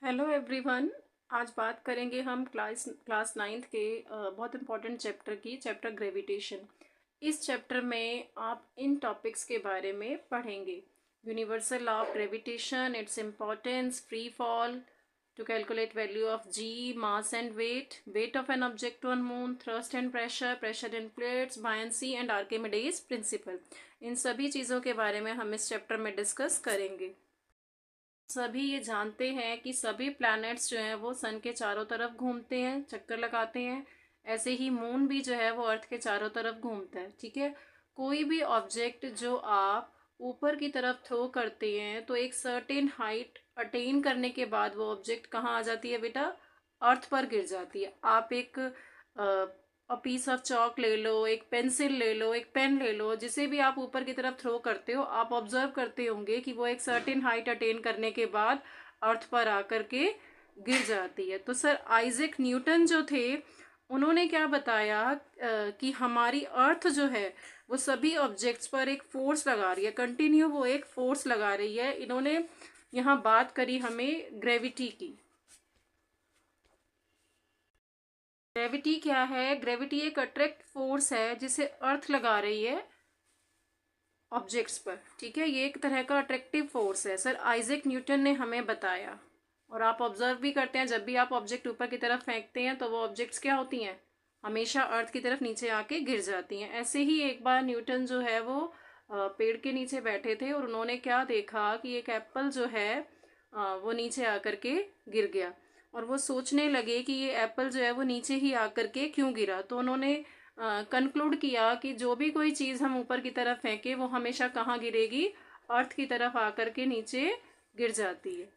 Hello everyone. आज बात करेंगे हम क्लास नाइन्थ के बहुत इम्पोर्टेंट चैप्टर की, चैप्टर ग्रेविटेशन। इस चैप्टर में आप इन टॉपिक्स के बारे में पढ़ेंगे। Universal law of gravitation, its importance, free fall, to calculate value of G, mass and weight of an object on moon, thrust and pressure, pressure in plates, buoyancy and Archimedes principle. इन सभी चीज़ों के बारे में हम इस chapter में discuss करेंगे। सभी ये जानते हैं कि सभी प्लैनेट्स जो हैं वो सन के चारों तरफ घूमते हैं, चक्कर लगाते हैं। ऐसे ही मून भी जो है वो अर्थ के चारों तरफ घूमता है। ठीक है। कोई भी ऑब्जेक्ट जो आप ऊपर की तरफ थ्रो करते हैं तो एक सर्टेन हाइट अटेन करने के बाद वो ऑब्जेक्ट कहाँ आ जाती है बेटा? अर्थ पर गिर जाती है। आप एक पीस ऑफ चौक ले लो, एक पेंसिल ले लो, एक पेन ले लो, जिसे भी आप ऊपर की तरफ थ्रो करते हो, आप ऑब्जर्व करते होंगे कि वो एक सर्टेन हाइट अटेन करने के बाद अर्थ पर आकर के गिर जाती है। तो सर आइजैक न्यूटन जो थे उन्होंने क्या बताया कि हमारी अर्थ जो है वो सभी ऑब्जेक्ट्स पर एक फोर्स लगा रही है, कंटिन्यू वो एक फोर्स लगा रही है। इन्होंने यहाँ बात करी हमें ग्रेविटी की। ग्रेविटी क्या है? ग्रेविटी एक अट्रैक्ट फोर्स है जिसे अर्थ लगा रही है ऑब्जेक्ट्स पर। ठीक है, ये एक तरह का अट्रैक्टिव फोर्स है, सर आइजैक न्यूटन ने हमें बताया। और आप ऑब्जर्व भी करते हैं, जब भी आप ऑब्जेक्ट ऊपर की तरफ फेंकते हैं तो वो ऑब्जेक्ट्स क्या होती हैं? हमेशा अर्थ की तरफ नीचे आके गिर जाती हैं। ऐसे ही एक बार न्यूटन जो है वो पेड़ के नीचे बैठे थे और उन्होंने क्या देखा कि एक एप्पल जो है वो नीचे आकर के गिर गया। और वो सोचने लगे कि ये एप्पल जो है वो नीचे ही आकर के क्यों गिरा। तो उन्होंने कंक्लूड किया कि जो भी कोई चीज़ हम ऊपर की तरफ फेंके वो हमेशा कहाँ गिरेगी? अर्थ की तरफ आकर के नीचे गिर जाती है।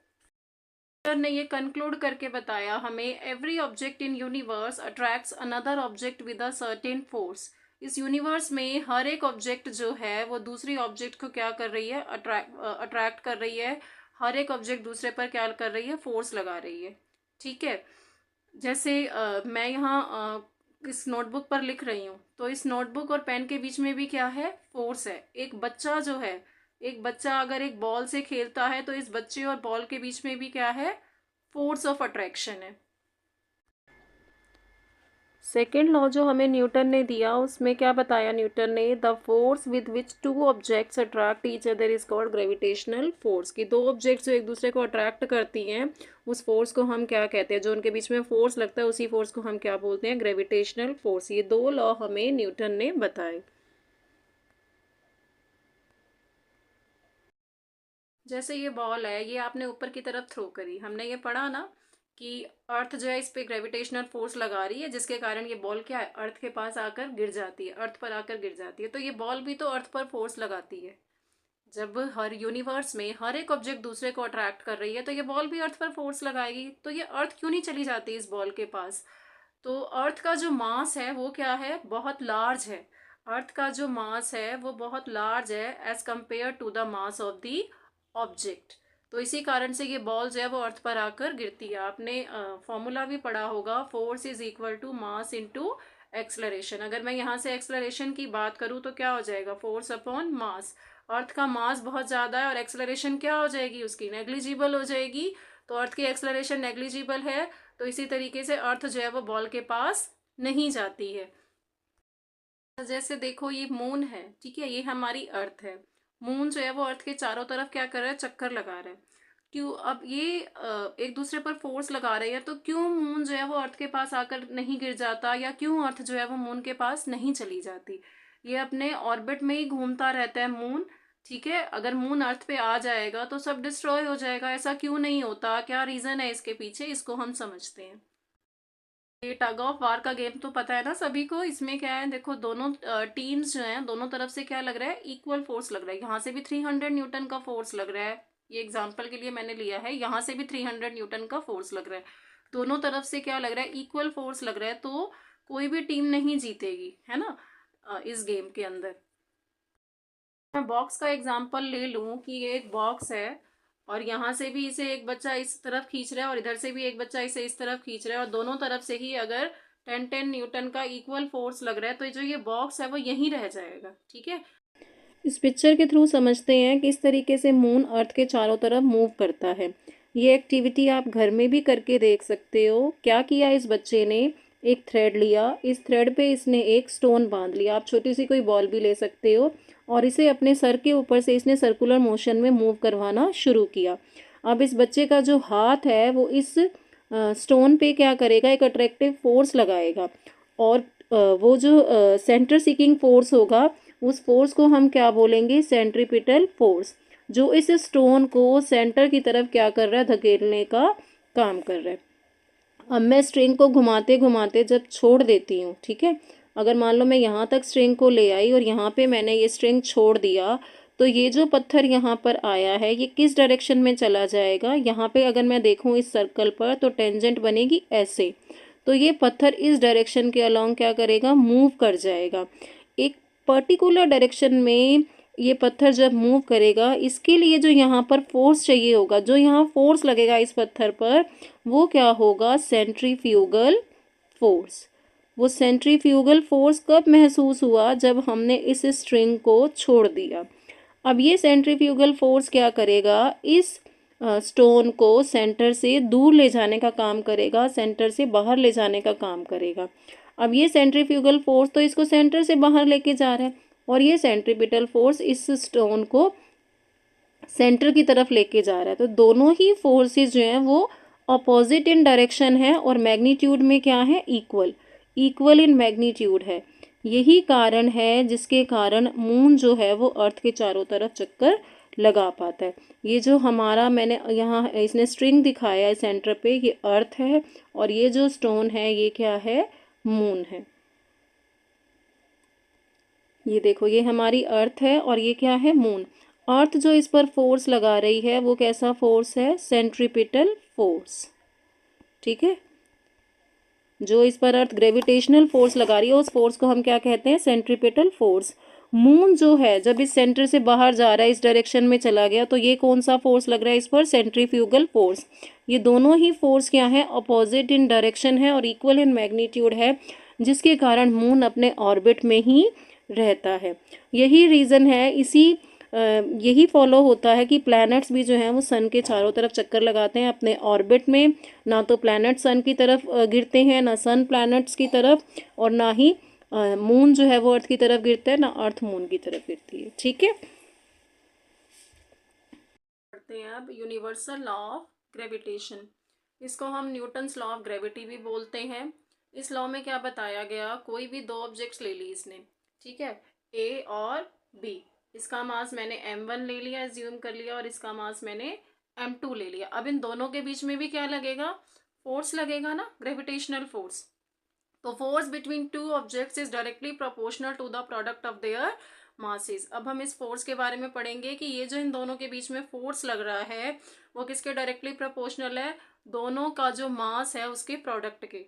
सर ने ये कंक्लूड करके बताया हमें, every object in universe attracts another object with a certain force. इस यूनिवर्स में हर एक ऑब्जेक्ट जो है वो दूसरी ऑब्जेक्ट को क्या कर रही है? अट्रैक्ट कर रही है। हर एक ऑब्जेक्ट दूसरे पर क्या कर रही है? फोर्स लगा रही है। ठीक है। जैसे मैं यहाँ इस नोटबुक पर लिख रही हूँ तो इस नोटबुक और पेन के बीच में भी क्या है? फोर्स है। एक बच्चा जो है, एक बच्चा अगर एक बॉल से खेलता है तो इस बच्चे और बॉल के बीच में भी क्या है? फोर्स ऑफ अट्रैक्शन है। सेकेंड लॉ जो हमें न्यूटन ने दिया उसमें क्या बताया न्यूटन ने? The force with which two objects attract each other is called gravitational force. कि दो ऑब्जेक्ट्स जो एक दूसरे को अट्रैक्ट करती हैं उस फोर्स को हम क्या कहते हैं? जो उनके बीच में फोर्स लगता है उसी फोर्स को हम क्या बोलते हैं? Gravitational force. ये दो लॉ हमें न्यूटन ने बताए। जैसे ये बॉल है, ये आपने ऊपर की तरफ थ्रो करी, हमने ये पढ़ा ना कि अर्थ जो है इस पे ग्रेविटेशनल फोर्स लगा रही है, जिसके कारण ये बॉल क्या है? अर्थ के पास आकर गिर जाती है, अर्थ पर आकर गिर जाती है। तो ये बॉल भी तो अर्थ पर फोर्स लगाती है। जब हर यूनिवर्स में हर एक ऑब्जेक्ट दूसरे को अट्रैक्ट कर रही है तो ये बॉल भी अर्थ पर फोर्स लगाएगी। तो ये अर्थ क्यों नहीं चली जाती इस बॉल के पास? तो अर्थ का जो मास है वो क्या है? बहुत लार्ज है। अर्थ का जो मास है वो बहुत लार्ज है as compared to the mass of the object. तो इसी कारण से ये बॉल जो है वो अर्थ पर आकर गिरती है। आपने फॉर्मूला भी पढ़ा होगा, force is equal to mass into acceleration. अगर मैं यहाँ से एक्सलरेशन की बात करूँ तो क्या हो जाएगा? Force upon mass. अर्थ का मास बहुत ज़्यादा है और एक्सलरेशन क्या हो जाएगी उसकी? नेग्लिजिबल हो जाएगी। तो अर्थ की एक्सलरेशन नेग्लिजिबल है, तो इसी तरीके से अर्थ जो है वो बॉल के पास नहीं जाती है। जैसे देखो ये मून है, ठीक है, ये हमारी अर्थ है। मून जो है वो अर्थ के चारों तरफ क्या कर रहा है? चक्कर लगा रहा है। क्यों? अब ये एक दूसरे पर फोर्स लगा रहे हैं, तो क्यों मून जो है वो अर्थ के पास आकर नहीं गिर जाता, या क्यों अर्थ जो है वो मून के पास नहीं चली जाती? ये अपने ऑर्बिट में ही घूमता रहता है मून। ठीक है, अगर मून अर्थ पे आ जाएगा तो सब डिस्ट्रॉय हो जाएगा। ऐसा क्यों नहीं होता? क्या रीजन है इसके पीछे? इसको हम समझते हैं। ये टग ऑफ वार का गेम तो पता है ना सभी को। इसमें क्या है, देखो दोनों टीम्स जो हैं दोनों तरफ से क्या लग रहा है? इक्वल फोर्स लग रहा है। यहाँ से भी 300 न्यूटन का फोर्स लग रहा है। ये एग्जांपल के लिए मैंने लिया है। यहाँ से भी 300 न्यूटन का फोर्स लग रहा है। दोनों तरफ से क्या लग रहा है? इक्वल फोर्स लग रहा है। तो कोई भी टीम नहीं जीतेगी, है ना, इस गेम के अंदर। मैं बॉक्स का एग्जाम्पल ले लूँ कि ये एक बॉक्स है और यहाँ से भी इसे एक बच्चा इस तरफ खींच रहा है और इधर से भी एक बच्चा इसे इस तरफ खींच रहा है, और दोनों तरफ से ही अगर 10-10 न्यूटन का इक्वल फोर्स लग रहा है तो जो ये बॉक्स है वो यहीं रह जाएगा। ठीक है। इस पिक्चर के थ्रू समझते हैं कि इस तरीके से मून अर्थ के चारों तरफ मूव करता है। ये एक्टिविटी आप घर में भी करके देख सकते हो। क्या किया इस बच्चे ने, एक थ्रेड लिया, इस थ्रेड पे इसने एक स्टोन बांध लिया। आप छोटी सी कोई बॉल भी ले सकते हो और इसे अपने सर के ऊपर से इसने सर्कुलर मोशन में मूव करवाना शुरू किया। अब इस बच्चे का जो हाथ है वो इस स्टोन पे क्या करेगा, एक अट्रैक्टिव फोर्स लगाएगा और वो जो सेंटर सीकिंग फोर्स होगा उस फोर्स को हम क्या बोलेंगे, सेंट्रीपिटल फोर्स, जो इस स्टोन को सेंटर की तरफ क्या कर रहा है, धकेलने का काम कर रहा है। अब मैं स्ट्रिंग को घुमाते घुमाते जब छोड़ देती हूँ, ठीक है, अगर मान लो मैं यहाँ तक स्ट्रिंग को ले आई और यहाँ पे मैंने ये स्ट्रिंग छोड़ दिया, तो ये जो पत्थर यहाँ पर आया है ये किस डायरेक्शन में चला जाएगा। यहाँ पे अगर मैं देखूँ इस सर्कल पर तो टेंजेंट बनेगी ऐसे, तो ये पत्थर इस डायरेक्शन के अलोंग क्या करेगा, मूव कर जाएगा। एक पर्टिकुलर डायरेक्शन में ये पत्थर जब मूव करेगा, इसके लिए जो यहाँ पर फोर्स चाहिए होगा, जो यहाँ फोर्स लगेगा इस पत्थर पर, वो क्या होगा, सेंट्रीफ्यूगल फोर्स। वो सेंट्रीफ्यूगल फोर्स कब महसूस हुआ, जब हमने इस स्ट्रिंग को छोड़ दिया। अब ये सेंट्रीफ्यूगल फोर्स क्या करेगा, इस स्टोन को सेंटर से दूर ले जाने का काम करेगा, सेंटर से बाहर ले जाने का काम करेगा। अब ये सेंट्रीफ्यूगल फोर्स तो इसको सेंटर से बाहर लेके जा रहा है और ये सेंट्रीपिटल फोर्स इस स्टोन को सेंटर की तरफ लेके जा रहा है। तो दोनों ही फोर्सेस जो हैं वो अपोजिट इन डायरेक्शन है और मैग्नीट्यूड में क्या है, इक्वल, इक्वल इन मैग्नीट्यूड है। यही कारण है जिसके कारण मून जो है वो अर्थ के चारों तरफ चक्कर लगा पाता है। ये जो हमारा मैंने यहाँ इसने स्ट्रिंग दिखाया है सेंटर पे, ये अर्थ है और ये जो स्टोन है ये क्या है, मून है। ये देखो, ये हमारी अर्थ है और ये क्या है, मून। अर्थ जो इस पर फोर्स लगा रही है वो कैसा फोर्स है, सेंट्रीपिटल फोर्स, ठीक है। जो इस पर अर्थ ग्रेविटेशनल फोर्स लगा रही है उस फोर्स को हम क्या कहते हैं, सेंट्रीपिटल फोर्स। मून जो है जब इस सेंटर से बाहर जा रहा है, इस डायरेक्शन में चला गया, तो ये कौन सा फोर्स लग रहा है इस पर, सेंट्रीफ्यूगल फोर्स। ये दोनों ही फोर्स क्या है, अपोजिट इन डायरेक्शन है और इक्वल इन मैग्नीट्यूड है, जिसके कारण मून अपने ऑर्बिट में ही रहता है। यही रीज़न है, यही फॉलो होता है कि प्लैनेट्स भी जो हैं वो सन के चारों तरफ चक्कर लगाते हैं अपने ऑर्बिट में। ना तो प्लैनेट सन की तरफ गिरते हैं, ना सन प्लैनेट्स की तरफ, और ना ही मून जो है वो अर्थ की तरफ गिरता है, ना अर्थ मून की तरफ गिरती है, ठीक है। पढ़ते हैं अब यूनिवर्सल लॉ ऑफ ग्रेविटेशन। इसको हम न्यूटन्स लॉ ऑफ ग्रेविटी भी बोलते हैं। इस लॉ में क्या बताया गया, कोई भी दो ऑब्जेक्ट्स ले ली इसने, ठीक है, ए और बी। इसका मास मैंने m1 ले लिया, एज्यूम कर लिया, और इसका मास मैंने m2 ले लिया। अब इन दोनों के बीच में भी क्या लगेगा, फोर्स लगेगा ना, ग्रेविटेशनल फोर्स। तो force between two objects is directly proportional to the product of their masses. अब हम इस फोर्स के बारे में पढ़ेंगे कि ये जो इन दोनों के बीच में फोर्स लग रहा है वो किसके डायरेक्टली प्रोपोर्शनल है, दोनों का जो मास है उसके प्रोडक्ट के।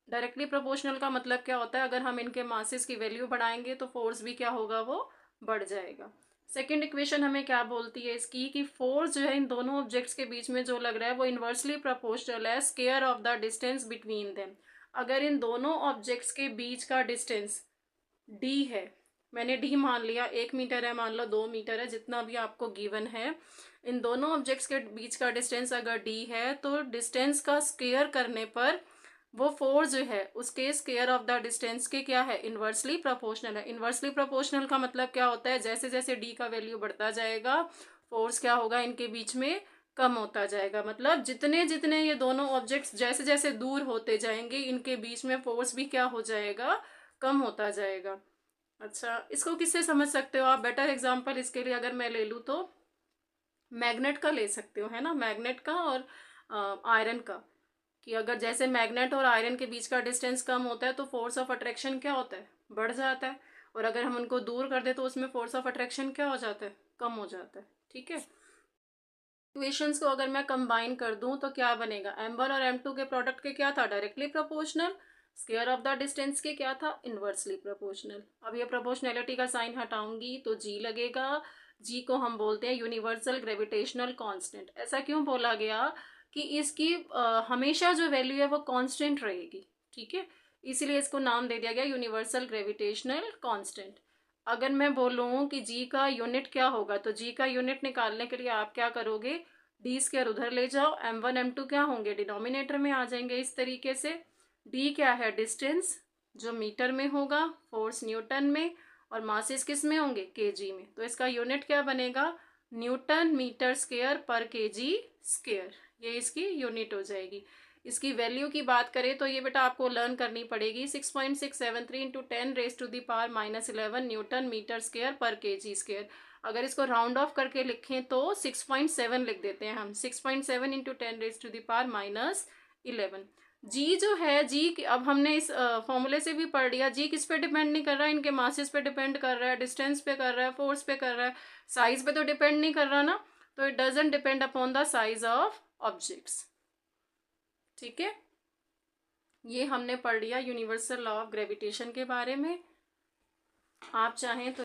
डायरेक्टली प्रोपोर्शनल का मतलब क्या होता है, अगर हम इनके मासेस की वैल्यू बढ़ाएंगे तो फोर्स भी क्या होगा, वो बढ़ जाएगा। सेकेंड इक्वेशन हमें क्या बोलती है इसकी, कि फोर्स जो है इन दोनों ऑब्जेक्ट्स के बीच में जो लग रहा है वो इन्वर्सली प्रोपोर्शनल है square of the distance between them. अगर इन दोनों ऑब्जेक्ट्स के बीच का डिस्टेंस d है, मैंने d मान लिया, 1 मीटर है, मान लो 2 मीटर है, जितना भी आपको गिवन है, इन दोनों ऑब्जेक्ट्स के बीच का डिस्टेंस अगर d है तो डिस्टेंस का स्क्वायर करने पर वो फोर्स जो है उसके स्क्वायर ऑफ द डिस्टेंस के क्या है, इन्वर्सली प्रोपोर्शनल है। इन्वर्सली प्रोपोर्शनल का मतलब क्या होता है, जैसे जैसे d का वैल्यू बढ़ता जाएगा फोर्स क्या होगा, इनके बीच में कम होता जाएगा। मतलब जितने जितने ये दोनों ऑब्जेक्ट्स जैसे जैसे दूर होते जाएंगे इनके बीच में फोर्स भी क्या हो जाएगा, कम होता जाएगा। अच्छा, इसको किससे समझ सकते हो आप, बेटर एग्जांपल इसके लिए अगर मैं ले लूँ तो मैग्नेट का ले सकते हो, है ना, मैग्नेट का और आयरन का, कि अगर जैसे मैग्नेट और आयरन के बीच का डिस्टेंस कम होता है तो फोर्स ऑफ अट्रैक्शन क्या होता है, बढ़ जाता है, और अगर हम उनको दूर कर दे तो उसमें फोर्स ऑफ अट्रैक्शन क्या हो जाता है, कम हो जाता है, ठीक है। इक्वेशंस को अगर मैं कंबाइन कर दूं तो क्या बनेगा, m1 और m2 के प्रोडक्ट के क्या था, directly proportional, square of the distance के क्या था, इनवर्सली प्रोपोर्शनल। अब ये प्रोपोर्शनैलिटी का साइन हटाऊंगी तो g लगेगा। g को हम बोलते हैं यूनिवर्सल ग्रेविटेशनल कांस्टेंट। ऐसा क्यों बोला गया, कि इसकी हमेशा जो वैल्यू है वो कांस्टेंट रहेगी, ठीक है, इसीलिए इसको नाम दे दिया गया यूनिवर्सल ग्रेविटेशनल कांस्टेंट। अगर मैं बोलूँ कि जी का यूनिट क्या होगा, तो जी का यूनिट निकालने के लिए आप क्या करोगे, डी स्क्वायर उधर ले जाओ, m1 m2 क्या होंगे, डिनोमिनेटर में आ जाएंगे इस तरीके से। डी क्या है, डिस्टेंस जो मीटर में होगा, फोर्स न्यूटन में, और मासेस किस में होंगे, केजी में। तो इसका यूनिट क्या बनेगा, न्यूटन मीटर स्क्वायर पर केजी स्क्वायर, ये इसकी यूनिट हो जाएगी। इसकी वैल्यू की बात करें तो ये बेटा आपको लर्न करनी पड़ेगी, 6.673 इंटू 10⁻⁻11 न्यूटन मीटर स्क्वायर पर केजी स्क्वायर। अगर इसको राउंड ऑफ करके लिखें तो 6.7 लिख देते हैं हम, 6.7 इंटू 10⁻⁻11। जी जो है, जी अब हमने इस फॉर्मूले से भी पढ़ लिया, जी किस पे डिपेंड नहीं कर रहा है, इनके मासेस पे डिपेंड कर रहा है, डिस्टेंस पे कर रहा है, फोर्स पे कर रहा है, साइज पे तो डिपेंड नहीं कर रहा ना। तो it doesn't depend upon the size of objects. ठीक है, ये हमने पढ़ लिया यूनिवर्सल लॉ ऑफ ग्रेविटेशन के बारे में। आप चाहें तो